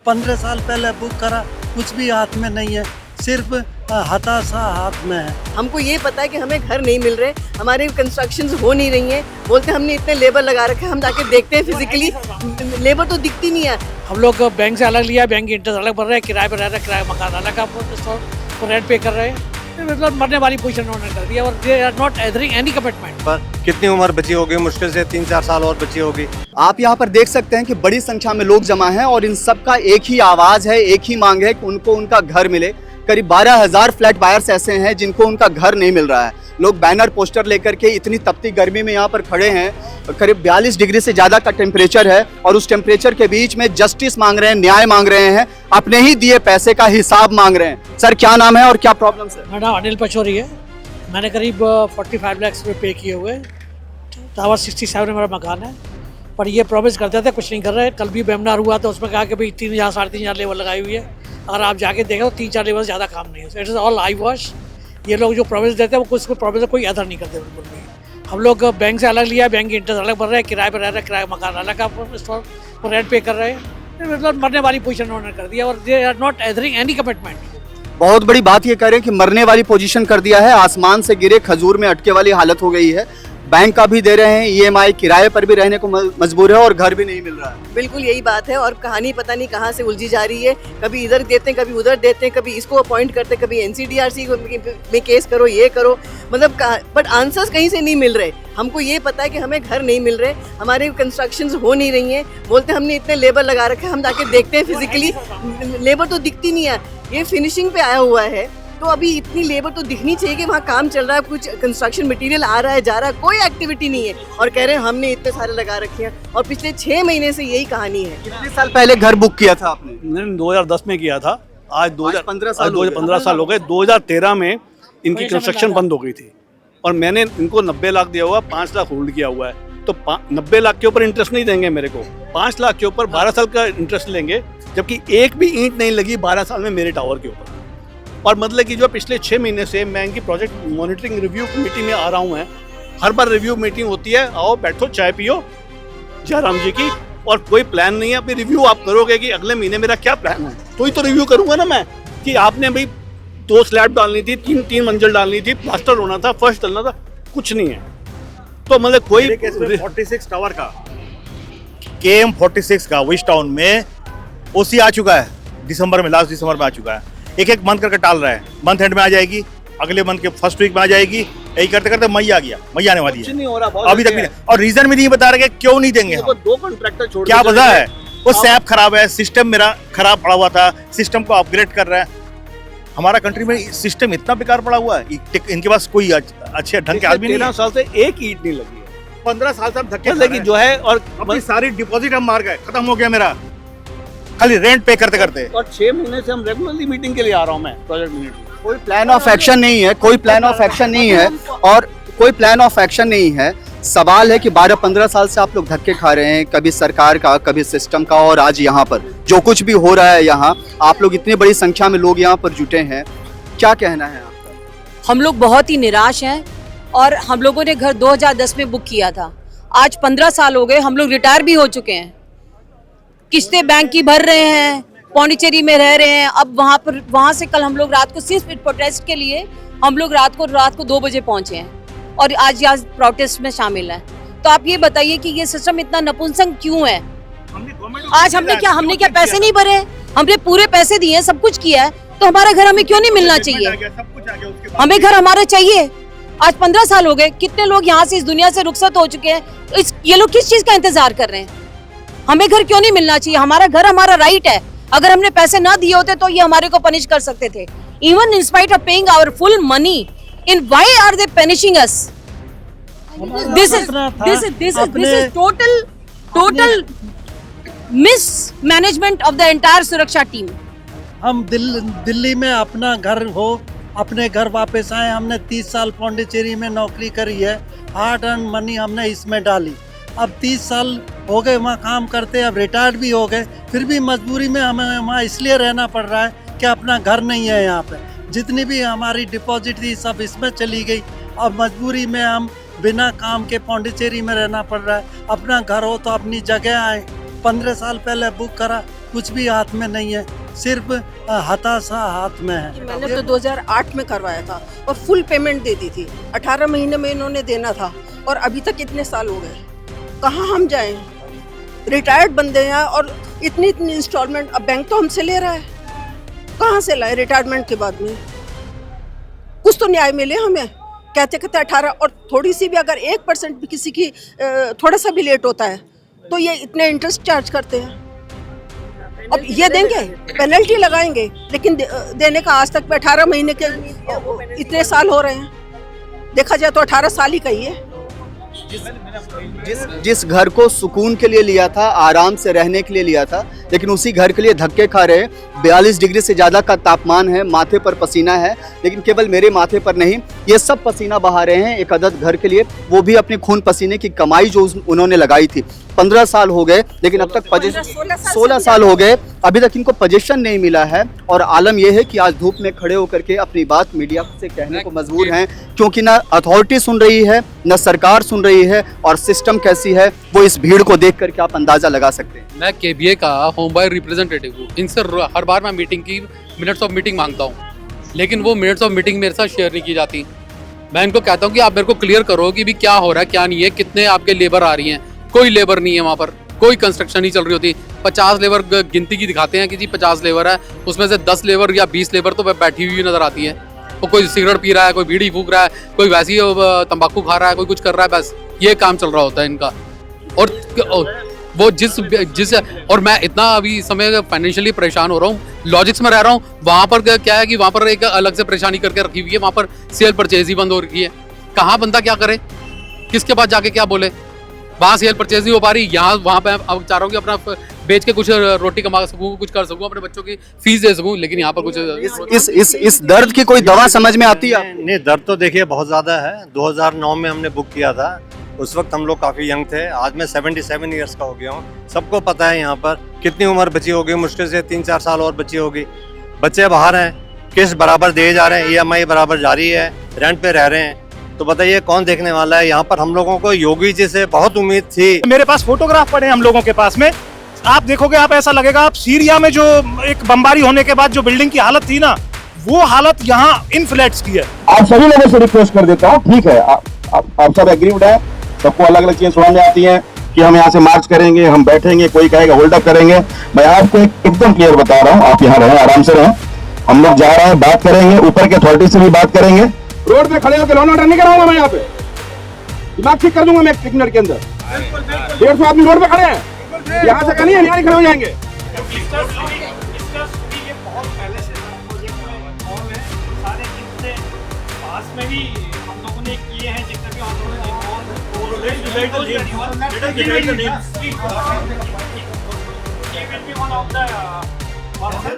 15 साल पहले बुक करा, कुछ भी हाथ में नहीं है, सिर्फ हताशा हाथ में है। हमको ये पता है कि हमें घर नहीं मिल रहे, हमारे कंस्ट्रक्शंस हो नहीं रही हैं। बोलते हमने इतने लेबर लगा रखे हैं, हम जाके देखते हैं फिजिकली लेबर तो दिखती नहीं है। हम लोग बैंक से अलग लिया, बैंक की इंटरेस्ट अलग भर रहे हैं, किराए पर रह रहे हैं, किराया मकान अलग आप रेंट पे कर रहे हैं। मतलब मरने वाली पोजीशन उन्होंने कर दिया और they are not adhering any commitment. पर कितनी उम्र बची होगी? मुश्किल से 3-4 साल और बची होगी। आप यहाँ पर देख सकते हैं कि बड़ी संख्या में लोग जमा हैं और इन सब का एक ही आवाज़ है, एक ही मांग है कि उनको उनका घर मिले। करीब 12,000 फ्लैट बायर्स ऐसे हैं जिनको उनका घर नहीं मिल रहा है। लोग बैनर पोस्टर लेकर के इतनी तपती गर्मी में यहाँ पर खड़े हैं। करीब 42 डिग्री से ज़्यादा का टेम्परेचर है और उस टेम्परेचर के बीच में जस्टिस मांग रहे हैं, न्याय मांग रहे हैं, अपने ही दिए पैसे का हिसाब मांग रहे हैं। सर क्या नाम है और क्या प्रॉब्लम है? मेरा नाम अनिल पचौरी है। मैंने करीब 45 लाख रुपये पे किए हुए। टावर 67 में मेरा मकान है, पर ये प्रॉमिस करते थे कुछ नहीं कर रहे। कल भी वेबिनार हुआ तो उसमें कहा कि भाई 3,000 साढ़े 3,000 लेबर लगाई हुई है। अगर आप जाके देखो तो 3-4 लेबर से ज़्यादा काम नहीं है। It is all I wash. ये लोग जो प्रॉमिस देते हैं वो कुछ प्रॉमिस कोई अदर नहीं करते बिल्कुल भी। हम लोग बैंक से अलग लिया, बैंक की इंटरेस्ट अलग भर रहे हैं, किराए पर रह रहे हैं, किराया मकान अलग आप रेंट पे कर रहे हैं। मतलब मरने वाली पोजीशन उन्होंने कर दिया और they are not adhering any commitment. बहुत बड़ी बात ये कह रहे हैं कि मरने वाली पोजीशन कर दिया है, आसमान से गिरे खजूर में अटके वाली हालत हो गई है। बैंक का भी दे रहे हैं ईएमआई, किराए पर भी रहने को मजबूर है और घर भी नहीं मिल रहा है। बिल्कुल यही बात है और कहानी पता नहीं कहाँ से उलझी जा रही है। कभी इधर देते हैं, कभी उधर देते हैं, कभी इसको अपॉइंट करते हैं, कभी एनसीडीआरसी में केस करो, ये करो, मतलब बट आंसर्स कहीं से नहीं मिल रहे। हमको ये पता है कि हमें घर नहीं मिल रहे, हमारे कंस्ट्रक्शंस हो नहीं रही हैं। बोलते हमने इतने लेबर लगा रखे हैं, हम जाके देखते हैं फिजिकली लेबर तो दिखती नहीं है। ये फिनिशिंग पे आया हुआ है तो अभी इतनी लेबर तो दिखनी चाहिए कि वहाँ काम चल रहा है, कुछ कंस्ट्रक्शन मटेरियल आ रहा है, जा रहा है, कोई एक्टिविटी नहीं है। और कह रहे हैं हमने इतने सारे लगा रखे हैं और पिछले 6 महीने से यही कहानी है। कितने साल पहले घर बुक किया था आपने? मैंने 2010 में किया था। आज 15 साल हो गए। 2013 में इनकी कंस्ट्रक्शन बंद हो गई थी और मैंने इनको 90 लाख दिया हुआ, 5 लाख होल्ड किया हुआ है। तो 90 लाख के ऊपर इंटरेस्ट नहीं देंगे मेरे को, 5 लाख के ऊपर 12 साल का इंटरेस्ट लेंगे, जबकि एक भी ईंट नहीं लगी 12 साल में मेरे टावर के ऊपर। और मतलब कि जो पिछले 6 महीने से मैं इनकी प्रोजेक्ट मॉनिटरिंग रिव्यू कमेटी में आ रहा हूँ। हर बार रिव्यू मीटिंग होती है, आओ बैठो चाय पियो जयराम जी की, और कोई प्लान नहीं है। अभी रिव्यू आप करोगे कि अगले महीने मेरा क्या प्लान है, तो ही तो रिव्यू करूंगा ना मैं कि आपने भाई 2 स्लैब डालनी थी, 3 मंजिल डालनी थी, प्लास्टर होना था, फर्श डालना था, कुछ नहीं है। तो मतलब कोई 46 टावर का KM 46 का विश टाउन में ओसी आ चुका है, दिसंबर में, लास्ट दिसंबर में आ चुका है। एक मंथ करके टाल रहा है, मंथ एंड में आ जाएगी, अगले मंथ के फर्स्ट वीक में आ जाएगी, यही करते करते मई आ गया, मई आने वाली है, नहीं हो रहा अभी तक भी नहीं। और रीजन भी नहीं बता रहे क्यों नहीं देंगे हम। 2 कॉन्ट्रैक्टर छोड़ क्या वजह है? वो सैप खराब है, सिस्टम मेरा खराब पड़ा हुआ था, सिस्टम को अपग्रेड कर रहा है। हमारा कंट्री में सिस्टम इतना बेकार पड़ा हुआ है, इनके पास कोई अच्छे ढंग के आदमी नहीं है। 13 साल से एक ईंट नहीं लगी है। 15 साल से हम धक्के लगी जो है, और अपनी सारी डिपॉजिट हम मार गए, खत्म हो गया मेरा, खाली रेंट पे करते करते। और 6 महीने से हम रेगुलरली मीटिंग के लिए आ रहा हूँ मैं प्रोजेक्ट मीटिंग। कोई प्लान ऑफ एक्शन नहीं है, कोई प्लान ऑफ एक्शन नहीं है और कोई प्लान ऑफ एक्शन नहीं है। सवाल है कि 12-15 साल से आप लोग धक्के खा रहे हैं, कभी सरकार का, कभी सिस्टम का, और आज यहाँ पर जो कुछ भी हो रहा है, यहाँ आप लोग इतनी बड़ी संख्या में लोग यहाँ पर जुटे हैं, क्या कहना है आपका? हम लोग बहुत ही निराश हैं और हम लोगों ने घर 2010 में बुक किया था। आज 15 साल हो गए, हम लोग रिटायर भी हो चुके हैं, किस्तें बैंक की भर रहे हैं, पौंडीचेरी में रह रहे हैं। अब वहाँ से कल हम लोग रात को सिर्फ प्रोटेस्ट के लिए हम लोग रात को 2 बजे पहुँचे हैं और आज यहाँ प्रोटेस्ट में शामिल हैं। तो आप ये बताइए कि ये सिस्टम इतना नपुंसक क्यों है? आज हमने क्या पैसे नहीं भरे? हमने पूरे पैसे दिए, सब कुछ किया है, तो हमारा घर हमें क्यों नहीं मिलना चाहिए? हमें घर हमारा चाहिए। आज 15 साल हो गए, कितने लोग यहाँ से इस दुनिया से रुखसत हो चुके हैं, ये लोग किस चीज का इंतजार कर रहे हैं? हमें घर क्यों नहीं मिलना चाहिए? हमारा घर हमारा राइट है। अगर हमने पैसे ना दिए होते तो ये हमारे को पनिश कर सकते थे। Even in spite of paying our full money, in why are they punishing us? This is total mismanagement of the entire सुरक्षा टीम। हम दिल्ली में अपना घर हो, अपने घर वापस आए। हमने 30 साल पौंडीचेरी में नौकरी करी है, हार्ड अर्न मनी हमने इसमें डाली। अब 30 साल हो गए वहाँ काम करते, अब रिटायर्ड भी हो गए, फिर भी मजबूरी में हमें वहाँ इसलिए रहना पड़ रहा है कि अपना घर नहीं है यहाँ पे। जितनी भी हमारी डिपॉजिट थी सब इसमें चली गई। अब मजबूरी में हम बिना काम के पौंडीचेरी में रहना पड़ रहा है। अपना घर हो तो अपनी जगह आए। 15 साल पहले बुक करा, कुछ भी हाथ में नहीं है, सिर्फ हताशा हाथ में है। मैंने तो 2008 में करवाया था और फुल पेमेंट दे दी थी, 18 महीने में इन्होंने देना था और अभी तक इतने साल हो गए, कहाँ हम जाएं? रिटायर्ड बंदे हैं और इतनी इतनी इंस्टॉलमेंट अब बैंक तो हमसे ले रहा है, कहाँ से लाए रिटायरमेंट के बाद में? कुछ तो न्याय मिले हमें। कहते कहते 18 और थोड़ी सी भी अगर 1% भी किसी की थोड़ा सा भी लेट होता है तो ये इतने इंटरेस्ट चार्ज करते हैं। अब ये देंगे, पेनल्टी लगाएंगे, लेकिन देने का आज तक 18 महीने के इतने साल हो रहे हैं, देखा जाए तो 18 साल ही कही है। जिस घर को सुकून के लिए लिया था, आराम से रहने के लिए लिया था, लेकिन उसी घर के लिए धक्के खा रहे। 42 डिग्री से ज़्यादा का तापमान है, माथे पर पसीना है, लेकिन केवल मेरे माथे पर नहीं, ये सब पसीना बहा रहे हैं एक अदद घर के लिए, वो भी अपने खून पसीने की कमाई जो उन्होंने लगाई थी। 15 साल हो गए, लेकिन अब तक 16 साल हो गए, अभी तक इनको पोजीशन नहीं मिला है। और आलम यह है कि आज धूप में खड़े होकर के अपनी बात मीडिया से कहने को मजबूर हैं, क्योंकि ना अथॉरिटी सुन रही है, ना सरकार सुन रही है, और सिस्टम कैसी है वो इस भीड़ को देख करके आप अंदाजा लगा सकते हैं। मैं KBA का होम बाय रिप्रेजेंटेटिव हूँ। इनसे हर बार मैं मीटिंग की मिनट्स ऑफ मीटिंग मांगता हूँ, लेकिन वो मिनट्स ऑफ मीटिंग मेरे साथ शेयर नहीं की जाती। मैं इनको कहता हूँ कि आप मेरे को क्लियर करो कि भी क्या हो रहा है क्या नहीं है, कितने आपके लेबर आ रही हैं। कोई लेबर नहीं है वहाँ पर, कोई कंस्ट्रक्शन नहीं चल रही होती। 50 लेबर गिनती की दिखाते हैं कि जी 50 लेबर है, उसमें से 10 लेबर या 20 लेबर तो बैठी हुई नजर आती है। वो कोई सिगरेट पी रहा है, कोई बीड़ी फूक रहा है, कोई वैसी तंबाकू खा रहा है, कोई कुछ कर रहा है, बस ये काम चल रहा होता है इनका। और वो जिस और मैं इतना अभी इस समय फाइनेंशियली परेशान हो रहा हूँ, लॉजिक्स में रह रहा हूँ। वहाँ पर क्या है कि वहाँ पर एक अलग से परेशानी करके रखी हुई है, वहाँ पर सेल परचेज ही बंद हो रही है। कहाँ बंदा क्या करे, किसके पास जाके क्या बोले? वहाँ सेल परचेज नहीं हो पा रही, यहाँ वहाँ पे अब चाह रहा हूँ कि अपना बेच के कुछ रोटी कमा सकूँ, कुछ कर सकूँ, अपने बच्चों की फीस दे सकूँ, लेकिन यहाँ पर कुछ इस दर्द की कोई दवा समझ में आती है? नहीं, दर्द तो देखिए बहुत ज़्यादा है। 2009 में हमने बुक किया था, उस वक्त हम लोग काफ़ी यंग थे। आज मैं 77 ईयर्स का हो गया हूँ। सबको पता है यहाँ पर कितनी उम्र बची होगी, मुश्किल से 3-4 साल और बची होगी। बच्चे बाहर हैं, किस्त बराबर दिए जा रहे हैं, EMI बराबर जारी है, रेंट पे रह रहे हैं, तो बताइए कौन देखने वाला है? यहाँ पर हम लोगों को योगी जी से बहुत उम्मीद थी। मेरे पास फोटोग्राफ पड़े हैं हम लोगों के पास में, आप देखोगे आप ऐसा लगेगा आप सीरिया में जो एक बमबारी होने के बाद जो बिल्डिंग की हालत थी ना, वो हालत यहाँ इन फ्लैट्स की है। आप सभी लोगों से रिक्वेस्ट कर देता हूँ, ठीक है आप सब एग्रीड है, सबको अलग अलग चीजें समझ में आती हैं कि हम यहाँ से मार्च करेंगे, हम बैठेंगे, कोई कहेगा होल्ड अप करेंगे। मैं आपको एकदम क्लियर बता रहा हूँ, आप यहाँ रहें, आराम से रहें। हम लोग जा रहे हैं, बात करेंगे, ऊपर के अथॉरिटी से भी बात करेंगे। रोड पे खड़े होकर लॉ एंड ऑर्डर नहीं कराऊंगा मैं, यहाँ पे दिमाग ठीक कर दूंगा मैं 1 मिनट के अंदर। 150 आदमी रोड पे खड़े हैं, यहाँ से कहीं यहाँ खड़े हो जाएंगे। One of the